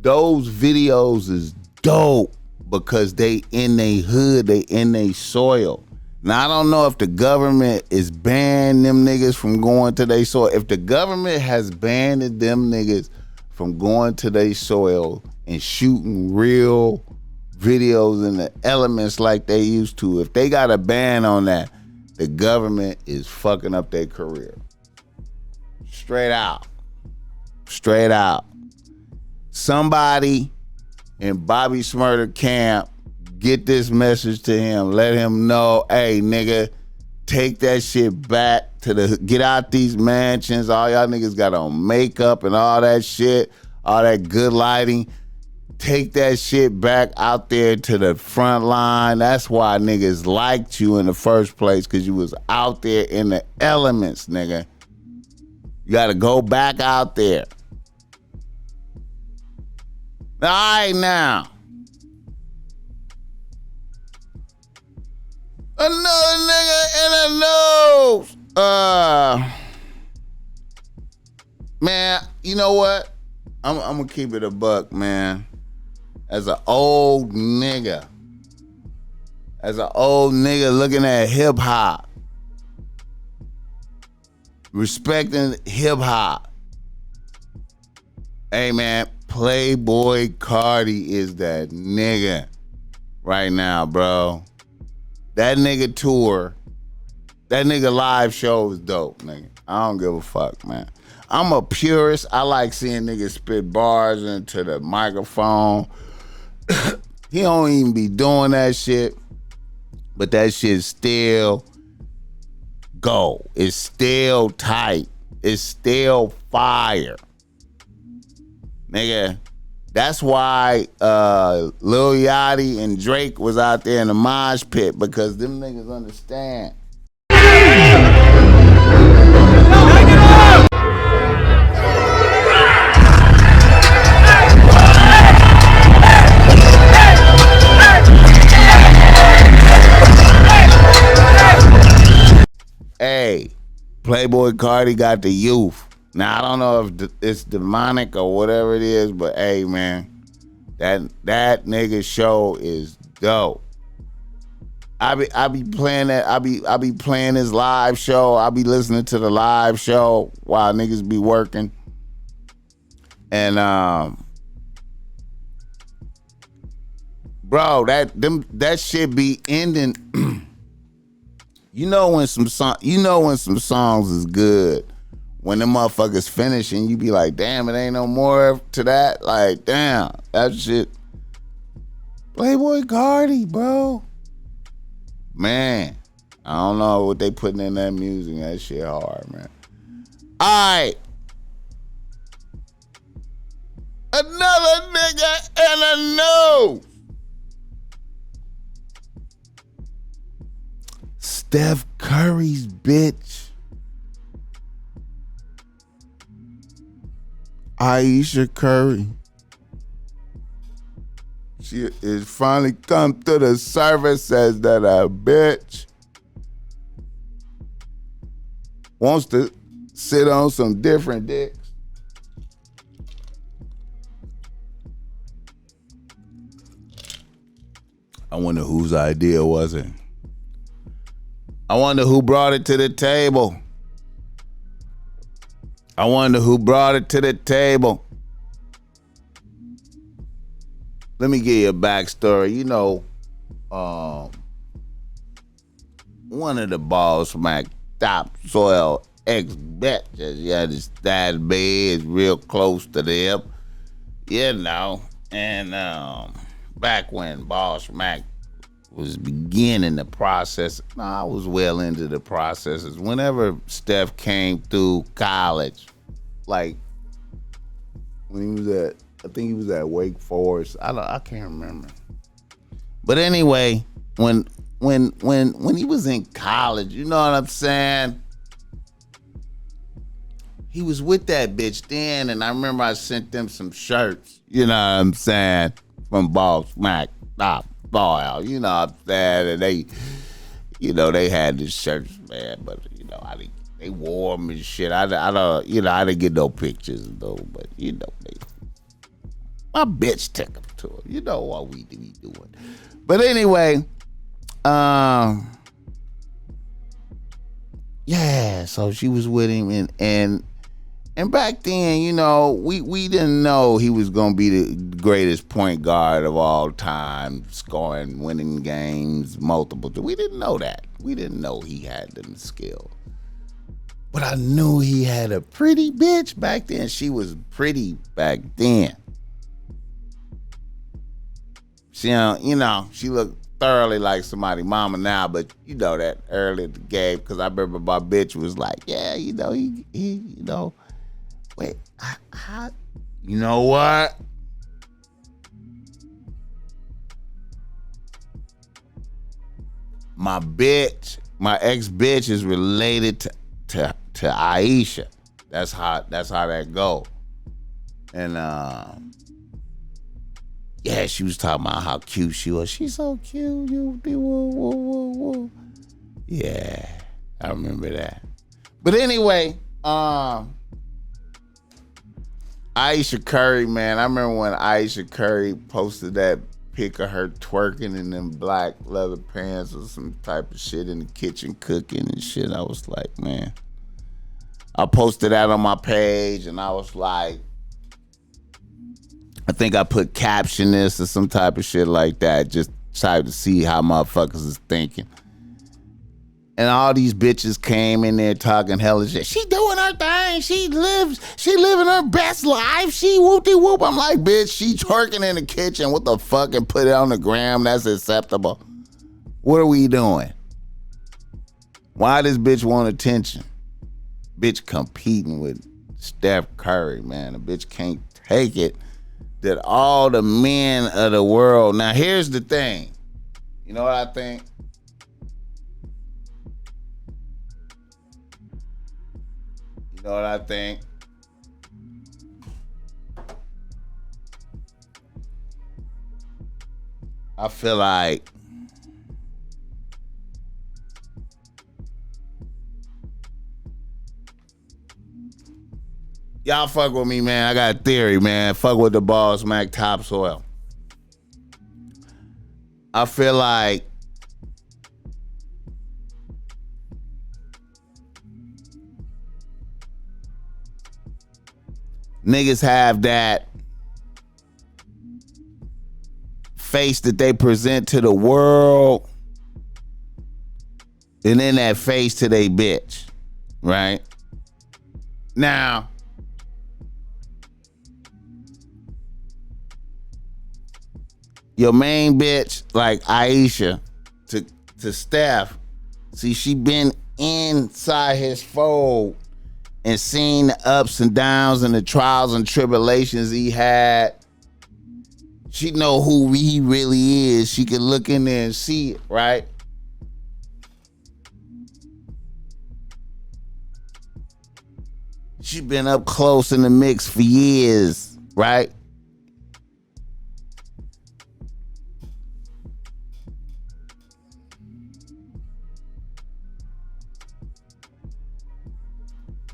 Those videos is dope because they in they hood, they in they soil. Now, I don't know if the government is banning them niggas from going to their soil. If the government has banned them niggas from going to their soil and shooting real videos in the elements like they used to, if they got a ban on that, the government is fucking up their career. Straight out. Straight out. Somebody in Bobby Smurder camp, get this message to him. Let him know, hey, nigga, take that shit back to get out these mansions. All y'all niggas got on makeup and all that shit, all that good lighting. Take that shit back out there to the front line. That's why niggas liked you in the first place, because you was out there in the elements, nigga. You got to go back out there. All right, now. Another nigga in the nose. Man, you know what? I'm gonna keep it a buck, man. As an old nigga looking at hip hop, respecting hip hop. Hey, man, Playboy Cardi is that nigga right now, bro. That nigga tour, that nigga live show is dope, nigga. I don't give a fuck, man. I'm a purist. I like seeing niggas spit bars into the microphone. He don't even be doing that shit, but that shit still go. It's still tight. It's still fire. Nigga, that's why Lil Yachty and Drake was out there in the mosh pit, because them niggas understand. Hey, Playboy Cardi got the youth. Now, I don't know if it's demonic or whatever it is, but hey, man, that nigga show is dope. I be playing that. I be playing his live show. I be listening to the live show while niggas be working. And bro, that shit be ending. You know when some songs is good, when them motherfuckers finish and you be like, damn, it ain't no more to that. Like, damn, that shit. Playboy Cardi, bro. Man, I don't know what they putting in that music. That shit hard, man. All right. Another nigga in the news. Steph Curry's bitch, Aisha Curry, she is finally come to the surface, says that a bitch wants to sit on some different dicks. I wonder whose idea was it? I wonder who brought it to the table. I wonder who brought it to the table. Let me give you a backstory. You know, one of the Bossmack top soil ex-bitches, yeah, this that bed is real close to them, you know. And back when Bossmack was beginning the process, I was well into the processes. Whenever Steph came through college, like when he was at, I think he was at Wake Forest. I can't remember. But anyway, when he was in college, you know what I'm saying? He was with that bitch then, and I remember I sent them some shirts, you know what I'm saying, from Bossmack. Ball, you know what I'm saying? And they, you know, they had these shirts, man, but you know, They wore them and shit. I don't, I didn't get no pictures though, but my bitch took them to her. You know what we be doing. But anyway, yeah, so she was with him and back then, we didn't know he was gonna be the greatest point guard of all time, scoring, winning games, multiple. We didn't know that. We didn't know he had them skills. But I knew he had a pretty bitch back then. She was pretty back then. She, she looked thoroughly like somebody's mama now, but you know that early in the game, because I remember my bitch was like, yeah, wait, you know what? My ex bitch is related to Aisha. That's how that go. And yeah, she was talking about how cute she was. She's so cute. Whoa. Yeah, I remember that. But anyway, Aisha Curry, man. I remember when Aisha Curry posted that pic of her twerking in them black leather pants or some type of shit in the kitchen cooking and shit. I was like, man. I posted that on my page and I was like, I think I put caption this or some type of shit like that, just try to see how motherfuckers is thinking. And all these bitches came in there talking hella shit. She doing her thing. She living her best life. She whoop-de-whoop. I'm like, bitch, she twerking in the kitchen. What the fuck? And put it on the gram. That's acceptable. What are we doing? Why this bitch want attention? Bitch competing with Steph Curry, man. The bitch can't take it that all the men of the world. Now, here's the thing. You know what I think? You know what I think? I feel like y'all fuck with me, man. I got a theory, man. Fuck with the Bossmack topsoil. I feel like niggas have that face that they present to the world and then that face to they bitch, right? Now, your main bitch, like Aisha, to Steph, see, she been inside his fold and seen the ups and downs and the trials and tribulations he had. She know who he really is. She can look in there and see it, right? She been up close in the mix for years, right?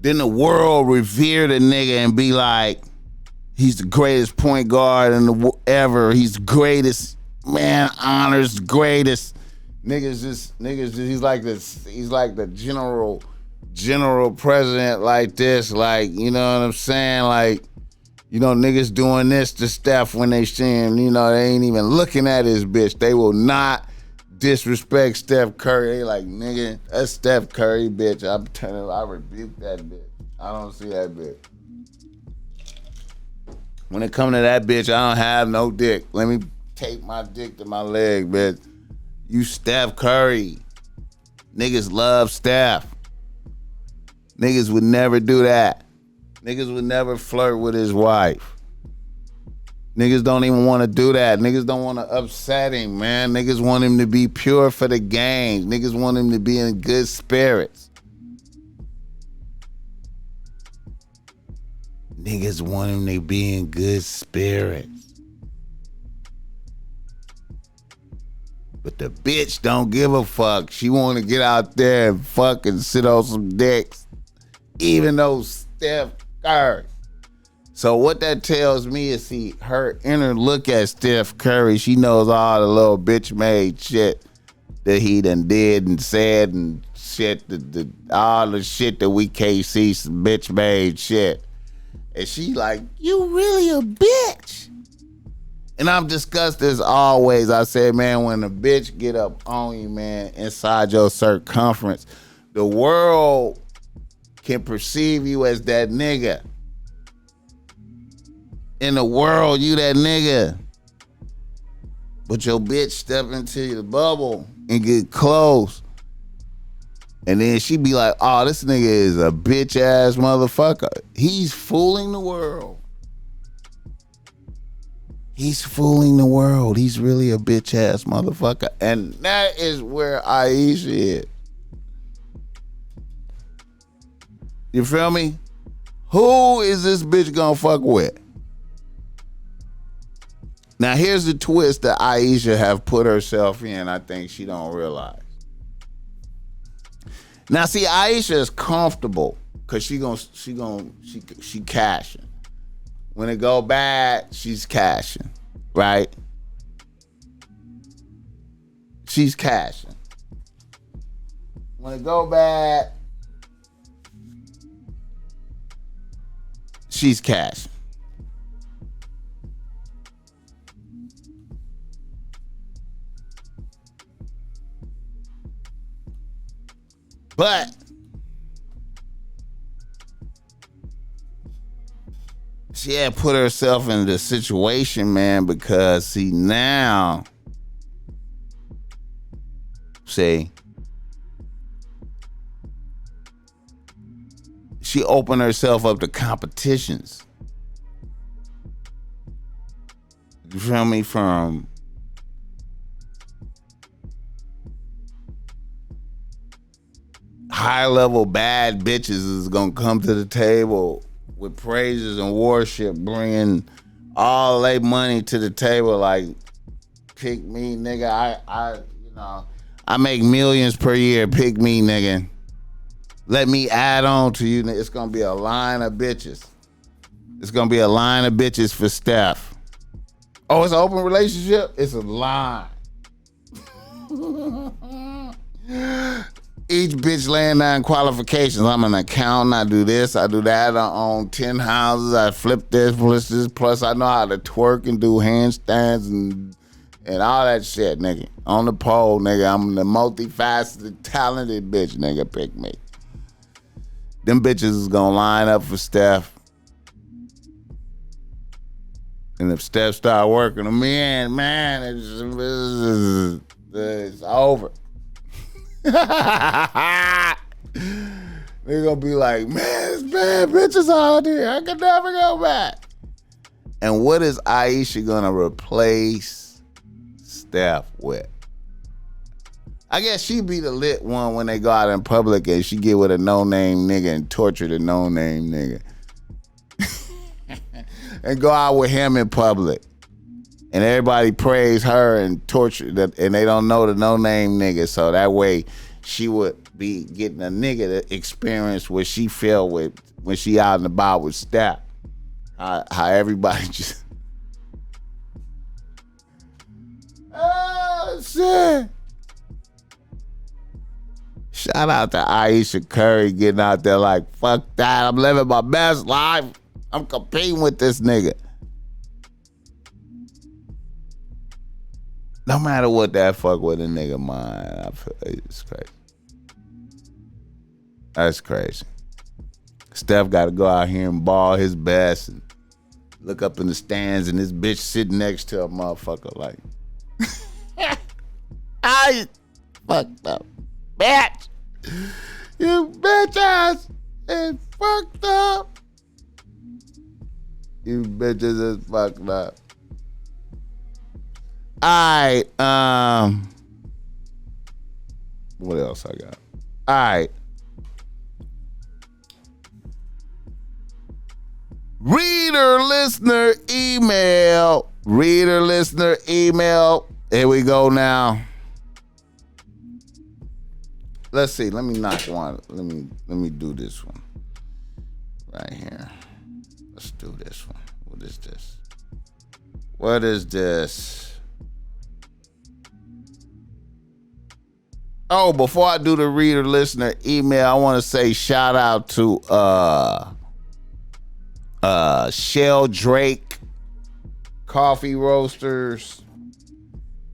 Then the world revere the nigga and be like, he's the greatest point guard in the ever. He's the greatest, man. Honors the greatest. Niggas just. He's like this. He's like the general president like this. Like, you know what I'm saying? Like, niggas doing this to Steph when they see him. They ain't even looking at his bitch. They will not disrespect Steph Curry. They like, nigga, that's Steph Curry, bitch. I rebuke that bitch. I don't see that bitch. When it come to that bitch, I don't have no dick. Let me tape my dick to my leg, bitch. You Steph Curry. Niggas love Steph. Niggas would never do that. Niggas would never flirt with his wife. Niggas don't even want to do that. Niggas don't want to upset him, man. Niggas want him to be pure for the game. Niggas want him to be in good spirits. Niggas want him to be in good spirits. But the bitch don't give a fuck. She want to get out there and fuck and sit on some dicks. even though Steph Curry. So what that tells me is, see, her inner look at Steph Curry, she knows all the little bitch-made shit that he done did and said and shit, all the shit that we can't see, some bitch-made shit. And she like, you really a bitch. And I've discussed this always. I said, man, when a bitch get up on you, man, inside your circumference, the world can perceive you as that nigga. In the world, you that nigga. But your bitch step into the bubble and get close. And then she be like, oh, this nigga is a bitch ass motherfucker. He's fooling the world. He's fooling the world. He's really a bitch ass motherfucker. And that is where Aisha is. You feel me? Who is this bitch gonna fuck with? Now here's the twist that Aisha have put herself in. I think she don't realize. Now see, Aisha is comfortable because she cashing. When it go bad, she's cashing, right? She's cashing. When it go bad, she's cashing. But she had put herself in the situation, man, because see now, see, she opened herself up to competitions. You feel me? From high level bad bitches is gonna come to the table with praises and worship, bringing all their money to the table. Like, pick me, nigga. I make millions per year. Pick me, nigga. Let me add on to you. It's gonna be a line of bitches. It's gonna be a line of bitches for Steph. Oh, it's an open relationship? It's a line. Each bitch laying down qualifications. I'm an accountant. I do this. I do that. I own 10 houses. I flip this, plus I know how to twerk and do handstands and all that shit, nigga. On the pole, nigga. I'm the multifaceted, talented bitch, nigga. Pick me. Them bitches is gonna line up for Steph. And if Steph start working them in, man, it's over. They're gonna be like, man, it's bad bitches out here. I can never go back. And what is Aisha gonna replace Steph with? I guess she be the lit one when they go out in public and she get with a no-name nigga and torture the no-name nigga. And go out with him in public. And everybody praise her and torture that, and they don't know the no-name nigga. So that way she would be getting a nigga to experience what she felt with when she out and about with Steph. How everybody just... Oh, shit. Shout out to Aisha Curry getting out there like, fuck that. I'm living my best life. I'm competing with this nigga. No matter what that fuck with a nigga mind, I feel it's crazy. That's crazy. Steph got to go out here and ball his best and look up in the stands and this bitch sitting next to a motherfucker like, I fucked up. Bitch! You bitch ass is fucked up. You bitches is fucked up. Alright, what else I got? Alright. Reader listener email. Here we go now. Let's see. Let me knock one. Let me do this one. right here. Let's do this one. What is this? What is this? Oh, before I do the reader listener email, I want to say shout out to Shell Drake Coffee Roasters.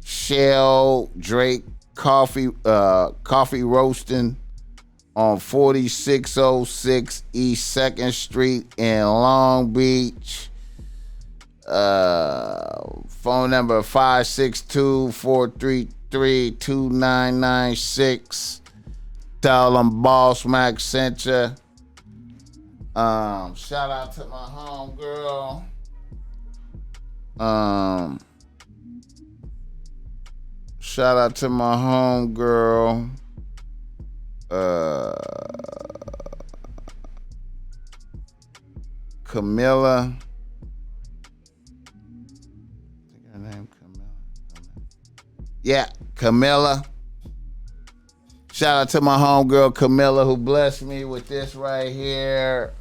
Shell Drake Coffee Roasting on 4606 East 2nd Street in Long Beach. Phone number 562-433-2996. Tell them Bossmack sent you. Shout out to my homegirl. Shout out to my homegirl. Camilla. I think her name Camilla. Yeah, Camilla. Shout out to my homegirl Camilla who blessed me with this right here.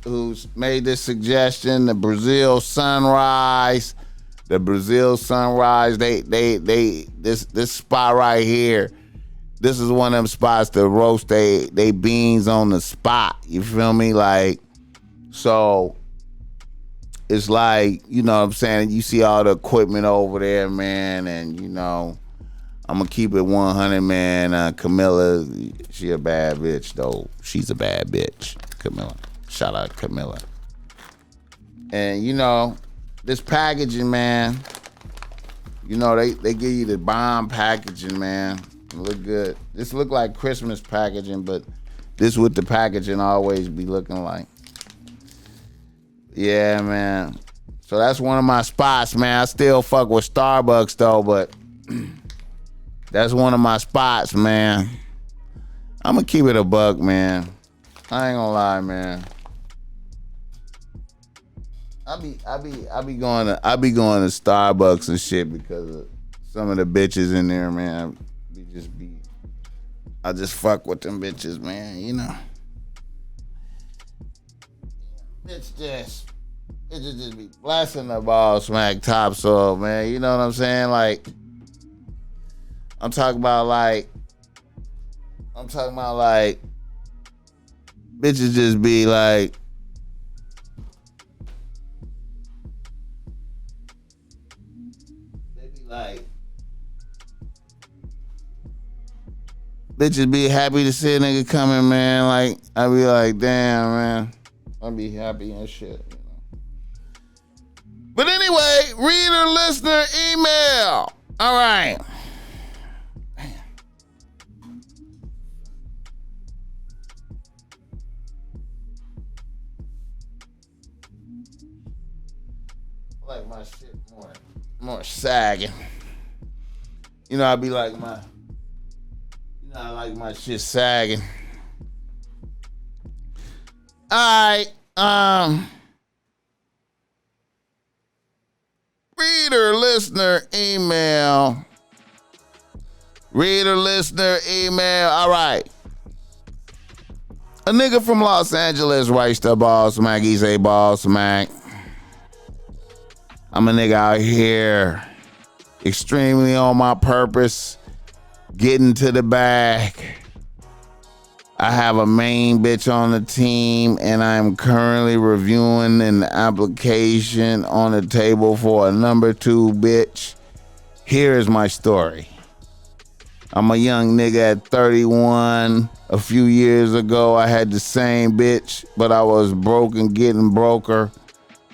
Who's made this suggestion? The Brazil Sunrise. The Brazil Sunrise. This spot right here. This is one of them spots to roast they beans on the spot. You feel me? Like, so it's like, you know what I'm saying? You see all the equipment over there, man, and you know, I'm gonna keep it 100, man. Camilla, she a bad bitch, though. She's a bad bitch, Camilla. Shout out Camilla. And you know, this packaging, man, you know, they give you the bomb packaging, man. It look good. This look like Christmas packaging, but this what the packaging always be looking like. Yeah, man. So that's one of my spots, man. I still fuck with Starbucks, though, but that's one of my spots, man. I'm gonna keep it a buck, man. I ain't gonna lie, man. I be going to Starbucks and shit because of some of the bitches in there, man. I just fuck with them bitches, man, you know. Bitches just be blessing the Bossmack top off, man. You know what I'm saying? Like, I'm talking about like, bitches just be like, they be like, bitches be happy to see a nigga coming, man. Like, I be like, damn, man. I be happy and shit, you know. But anyway, reader, listener, email. All right. I like my shit more sagging. You know, I be like I like my shit sagging. All right, reader, listener, email. Reader, listener, email. All right. A nigga from Los Angeles writes to Bossmack. He say, Bossmack, I'm a nigga out here extremely on my purpose, getting to the bag. I have a main bitch on the team, and I'm currently reviewing an application on the table for a number 2 bitch. Here is my story. I'm a young nigga at 31. A few years ago, I had the same bitch, but I was broke and getting broker.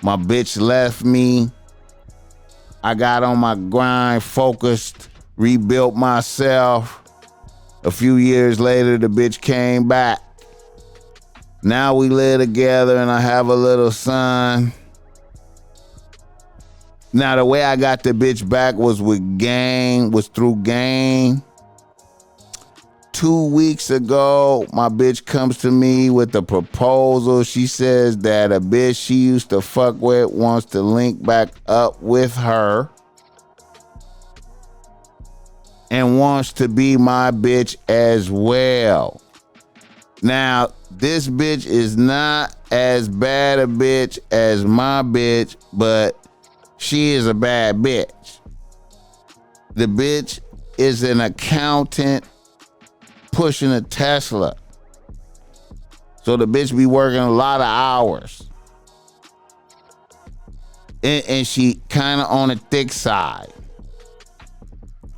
My bitch left me. I got on my grind, focused, rebuilt myself. A few years later, the bitch came back. Now we live together and I have a little son. Now the way I got the bitch back was through game. 2 weeks ago, my bitch comes to me with a proposal. She says that a bitch she used to fuck with wants to link back up with her and wants to be my bitch as well. Now, this bitch is not as bad a bitch as my bitch, but she is a bad bitch. The bitch is an accountant pushing a Tesla. So the bitch be working a lot of hours. And she kind of on the thick side.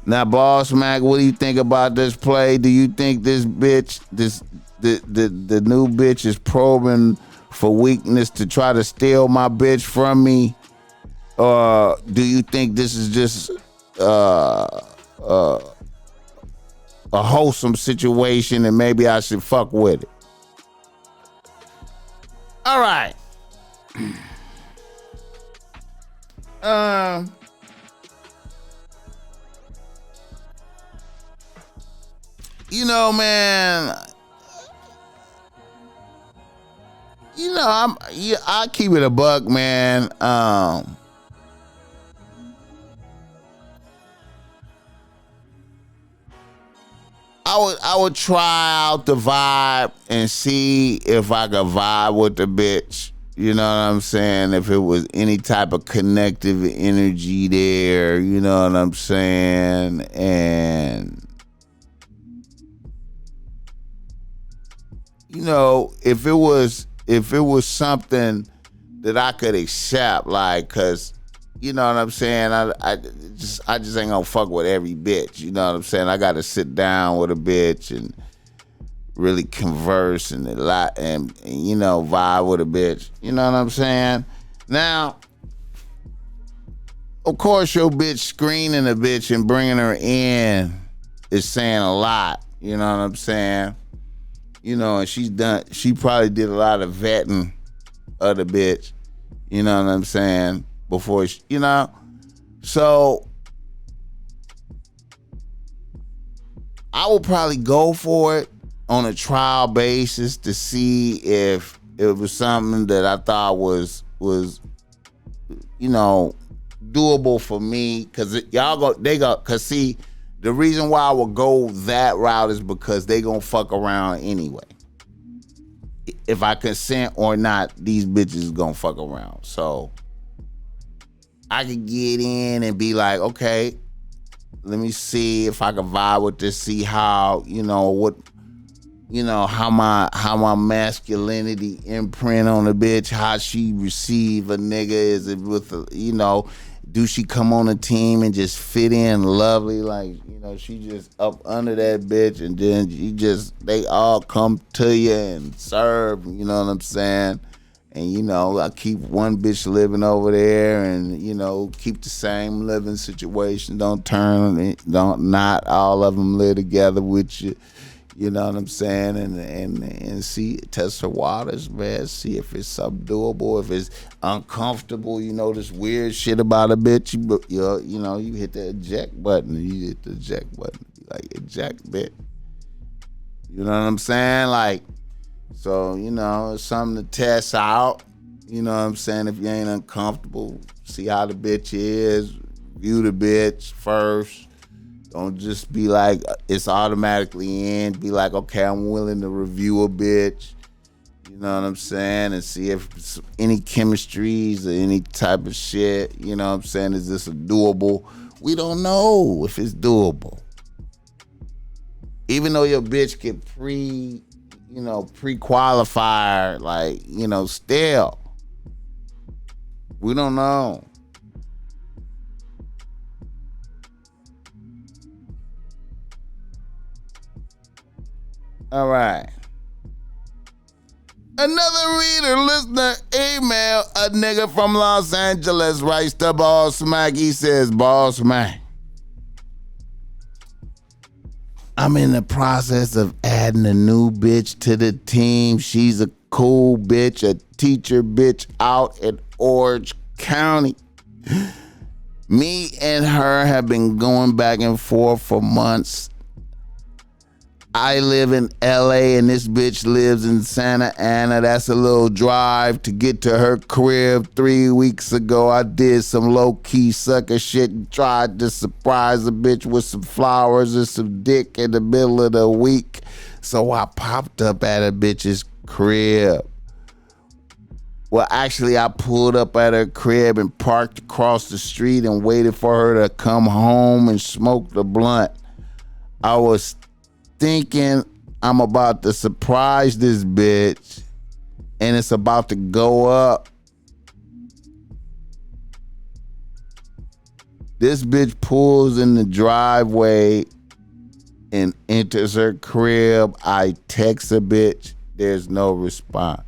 Now, Bossmack, what do you think about this play? Do you think this bitch, the new bitch is probing for weakness to try to steal my bitch from me? Or do you think this is just a wholesome situation and maybe I should fuck with it? All right. You know, man. You know, I keep it a buck, man. I would try out the vibe and see if I could vibe with the bitch. You know what I'm saying? If it was any type of connective energy there, you know what I'm saying? And you know, if it was something that I could accept, like, cause you know what I'm saying, I just ain't gonna fuck with every bitch. You know what I'm saying? I gotta sit down with a bitch and really converse and a lot and you know, vibe with a bitch. You know what I'm saying? Now, of course, your bitch screening a bitch and bringing her in is saying a lot. You know what I'm saying? You know, and she probably did a lot of vetting of the bitch. You know what I'm saying? Before she, you know, so I would probably go for it on a trial basis to see if it was something that I thought was you know, doable for me. Cause cause see, the reason why I would go that route is because they gonna fuck around anyway. If I consent or not, these bitches gonna fuck around. So I could get in and be like, okay, let me see if I can vibe with this, see how, you know, what, you know, how my masculinity imprint on a bitch, how she receive a nigga, is it with a, you know, do she come on a team and just fit in lovely, like, you know, she just up under that bitch and then they all come to you and serve, you know what I'm saying? And, you know, I keep one bitch living over there and, you know, keep the same living situation. Not all of them live together with you. You know what I'm saying? And see, test her waters, man. See if it's something doable, if it's uncomfortable, you know, this weird shit about a bitch. You know, you hit the eject button. You hit the eject button. Like, eject, bitch. You know what I'm saying? Like, so, you know, it's something to test out. You know what I'm saying? If you ain't uncomfortable, see how the bitch is. View the bitch first. Don't just be like, it's automatically in. Be like, okay, I'm willing to review a bitch. You know what I'm saying? And see if it's any chemistries or any type of shit. You know what I'm saying? Is this a doable? We don't know if it's doable. Even though your bitch get pre-qualified, like, you know, still. We don't know. All right. Another reader, listener, email, a nigga from Los Angeles writes to Bossmack. He says, Bossmack, I'm in the process of adding a new bitch to the team. She's a cool bitch, a teacher bitch out in Orange County. Me and her have been going back and forth for months. I live in LA and this bitch lives in Santa Ana. That's a little drive to get to her crib. 3 weeks ago, I did some low-key sucker shit and tried to surprise a bitch with some flowers and some dick in the middle of the week. So I popped up at a bitch's crib. Well, actually, I pulled up at her crib and parked across the street and waited for her to come home and smoke the blunt. I was thinking I'm about to surprise this bitch and it's about to go up. This bitch pulls in the driveway and enters her crib. I text a bitch. There's no response.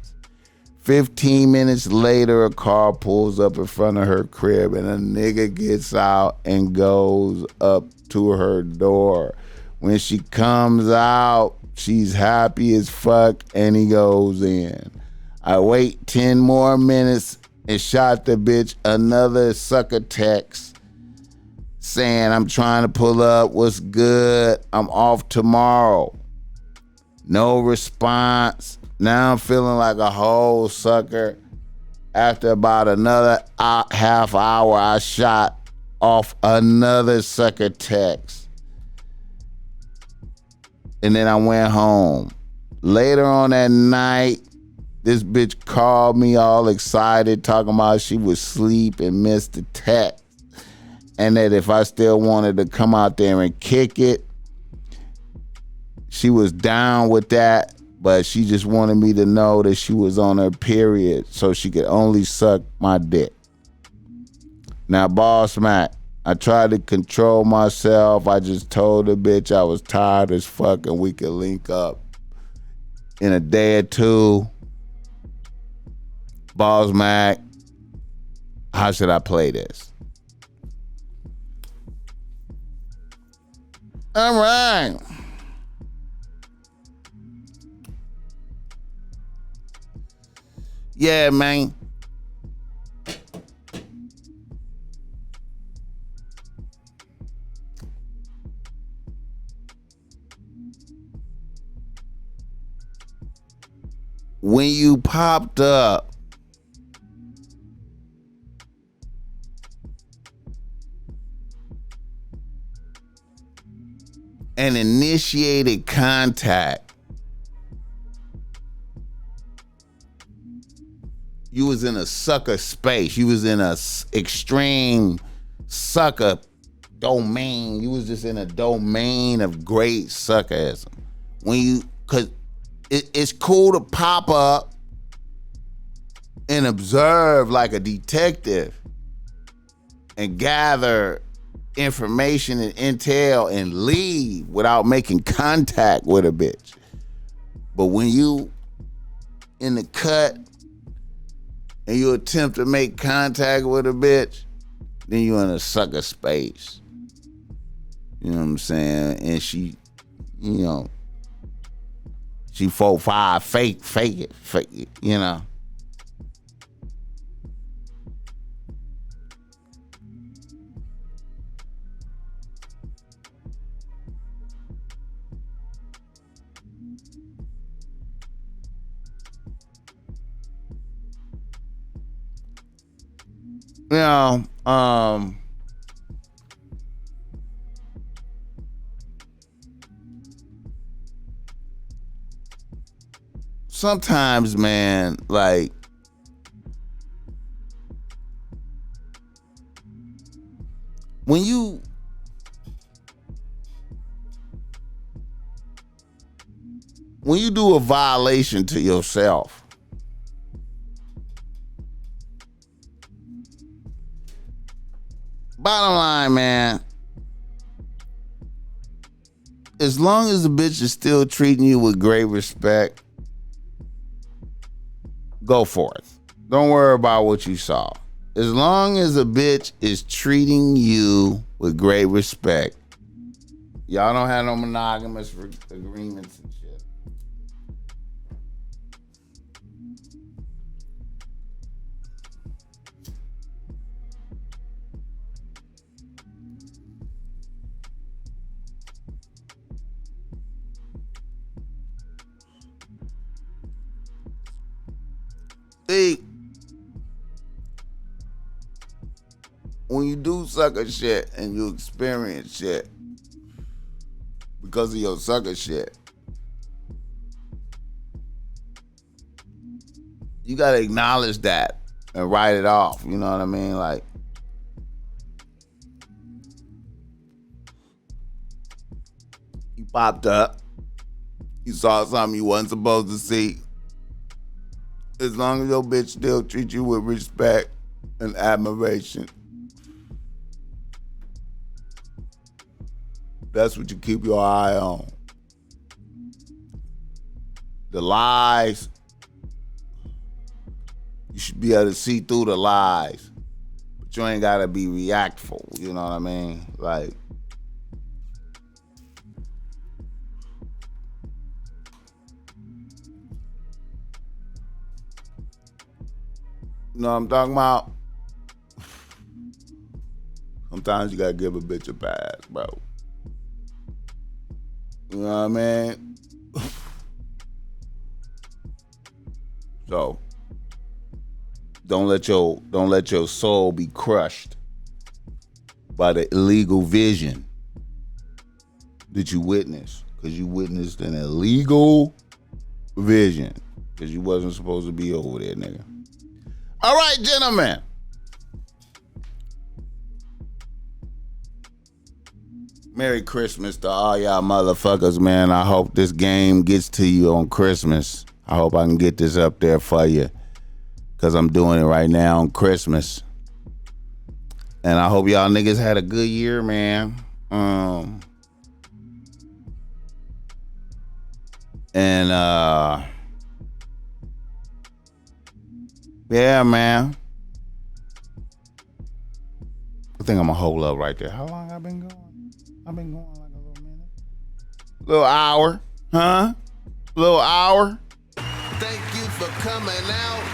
15 minutes later, a car pulls up in front of her crib and a nigga gets out and goes up to her door. When she comes out, she's happy as fuck and he goes in. I wait 10 more minutes and shot the bitch another sucker text saying, I'm trying to pull up, what's good, I'm off tomorrow. No response. Now I'm feeling like a whole sucker. After about another half hour, I shot off another sucker text. And then I went home. Later on that night, this bitch called me all excited, talking about she was asleep and missed the text. And that if I still wanted to come out there and kick it, she was down with that. But she just wanted me to know that she was on her period so she could only suck my dick. Now, Bossmack, I tried to control myself. I just told the bitch I was tired as fuck and we could link up in a day or two. Bossmack, how should I play this? All right. Yeah, man. When you popped up, and initiated contact, you was in a sucker space. You was in a extreme sucker domain. You was just in a domain of great suckerism. Cause it's cool to pop up and observe like a detective and gather information and intel and leave without making contact with a bitch. But when you in the cut and you attempt to make contact with a bitch, then you in a sucker space. You know what I'm saying? And she, you know, she 4'5", fake it, you know. You know, sometimes, man, like, when you do a violation to yourself, bottom line, man, as long as the bitch is still treating you with great respect, go for it. Don't worry about what you saw. As long as a bitch is treating you with great respect, y'all don't have no monogamous agreements and shit. See, when you do sucker shit and you experience shit because of your sucker shit, you gotta acknowledge that and write it off. You know what I mean? Like, you popped up. You saw something you wasn't supposed to see. As long as your bitch still treat you with respect and admiration, that's what you keep your eye on. The lies, you should be able to see through the lies, but you ain't gotta be reactful. You know what I mean? Like, you know what I'm talking about? Sometimes you gotta give a bitch a pass, bro. You know what I mean? So don't let your soul be crushed by the illegal vision that you witnessed, because you witnessed an illegal vision because you wasn't supposed to be over there, nigga. All right, gentlemen. Merry Christmas to all y'all motherfuckers, man. I hope this game gets to you on Christmas. I hope I can get this up there for you, because I'm doing it right now on Christmas. And I hope y'all niggas had a good year, man. Yeah, man. I think I'm gonna hold up right there. How long I been going? I've been going like a little minute. Little hour, huh? Little hour. Thank you for coming out.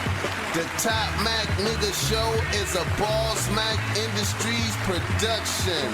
The Top Mac Nigga Show is a Bossmack Industries production.